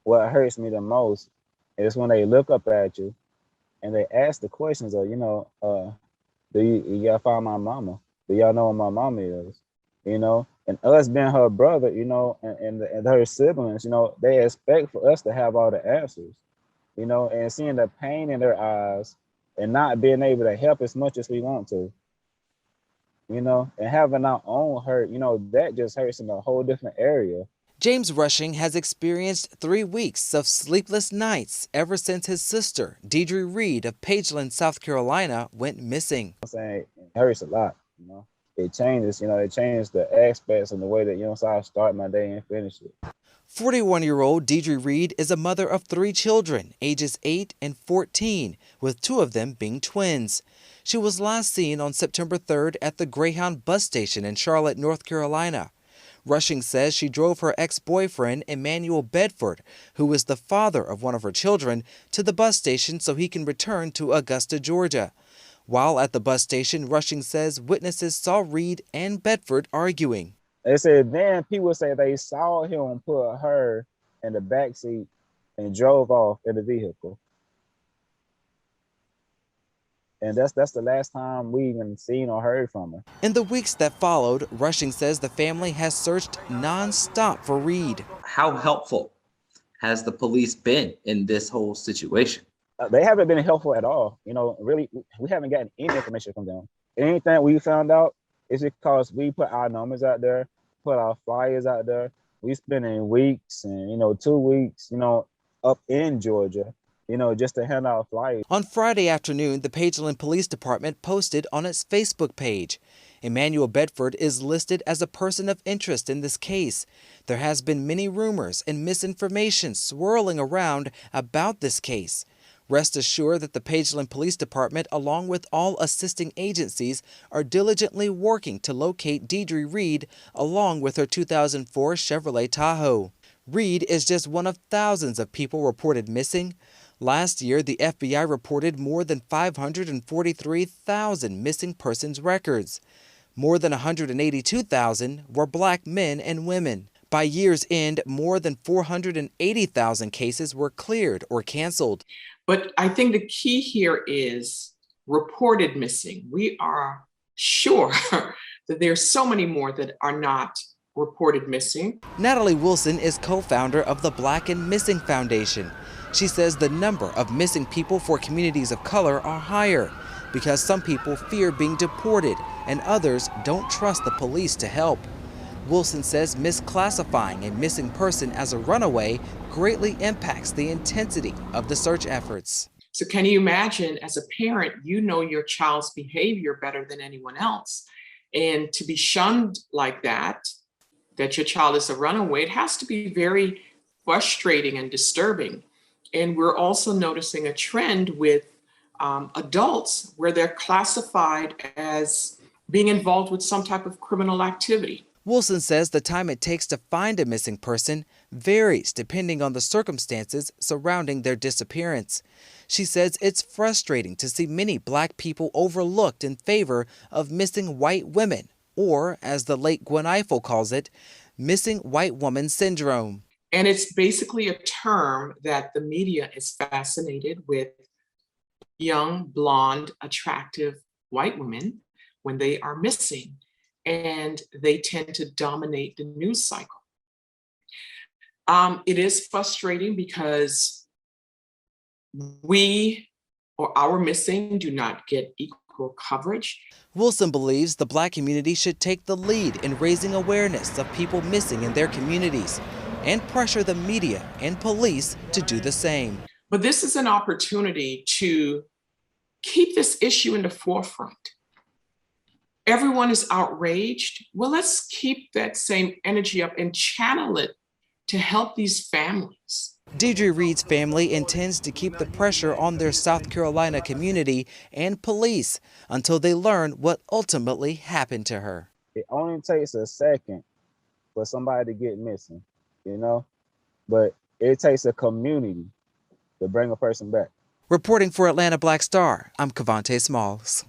what hurts me the most is when they look up at you and they ask the questions of, do y'all find my mama? Do y'all know where my mama is? And us being her brother, and her siblings, they expect for us to have all the answers, and seeing the pain in their eyes and not being able to help as much as we want to, and having our own hurt, that just hurts in a whole different area. James Rushing has experienced 3 weeks of sleepless nights ever since his sister, Deidre Reed of Pageland, South Carolina, went missing. I'm saying it hurts a lot, It changes, it changes the aspects and the way that, so I start my day and finish it. 41-year-old Deidre Reed is a mother of 3 children, ages 8 and 14, with 2 of them being twins. She was last seen on September 3rd at the Greyhound bus station in Charlotte, North Carolina. Rushing says she drove her ex-boyfriend, Emmanuel Bedford, who is the father of one of her children, to the bus station so he can return to Augusta, Georgia. While at the bus station, Rushing says witnesses saw Reed and Bedford arguing. They said then people say they saw him put her in the back seat and drove off in the vehicle. And that's the last time we even seen or heard from her. In the weeks that followed, Rushing says the family has searched nonstop for Reed. How helpful has the police been in this whole situation? They haven't been helpful at all. Really, we haven't gotten any information from them. Anything we found out is because we put our numbers out there, put our flyers out there. We spending weeks and 2 weeks, up in Georgia, just to hand out flyers. On Friday afternoon, the Pageland Police Department posted on its Facebook page. Emmanuel Bedford is listed as a person of interest in this case. There has been many rumors and misinformation swirling around about this case. Rest assured that the Pageland Police Department, along with all assisting agencies, are diligently working to locate Deidre Reed along with her 2004 Chevrolet Tahoe. Reed is just one of thousands of people reported missing. Last year, the FBI reported more than 543,000 missing persons records. More than 182,000 were black men and women. By year's end, more than 480,000 cases were cleared or canceled. But I think the key here is reported missing. We are sure that there's so many more that are not reported missing. Natalie Wilson is co-founder of the Black and Missing Foundation. She says the number of missing people for communities of color are higher because some people fear being deported and others don't trust the police to help. Wilson says misclassifying a missing person as a runaway greatly impacts the intensity of the search efforts. So can you imagine, as a parent, you know your child's behavior better than anyone else. And to be shunned like that your child is a runaway, it has to be very frustrating and disturbing. And we're also noticing a trend with adults where they're classified as being involved with some type of criminal activity. Wilson says the time it takes to find a missing person varies depending on the circumstances surrounding their disappearance. She says it's frustrating to see many black people overlooked in favor of missing white women, or, as the late Gwen Ifill calls it, missing white woman syndrome. And it's basically a term that the media is fascinated with young, blonde, attractive white women when they are missing. And they tend to dominate the news cycle. It is frustrating because we or our missing do not get equal coverage. Wilson believes the black community should take the lead in raising awareness of people missing in their communities and pressure the media and police to do the same. But this is an opportunity to keep this issue in the forefront. Everyone is outraged. Well, let's keep that same energy up and channel it to help these families. Deidre Reed's family intends to keep the pressure on their South Carolina community and police until they learn what ultimately happened to her. It only takes a second for somebody to get missing, but it takes a community to bring a person back. Reporting for Atlanta Black Star, I'm Cavante Smalls.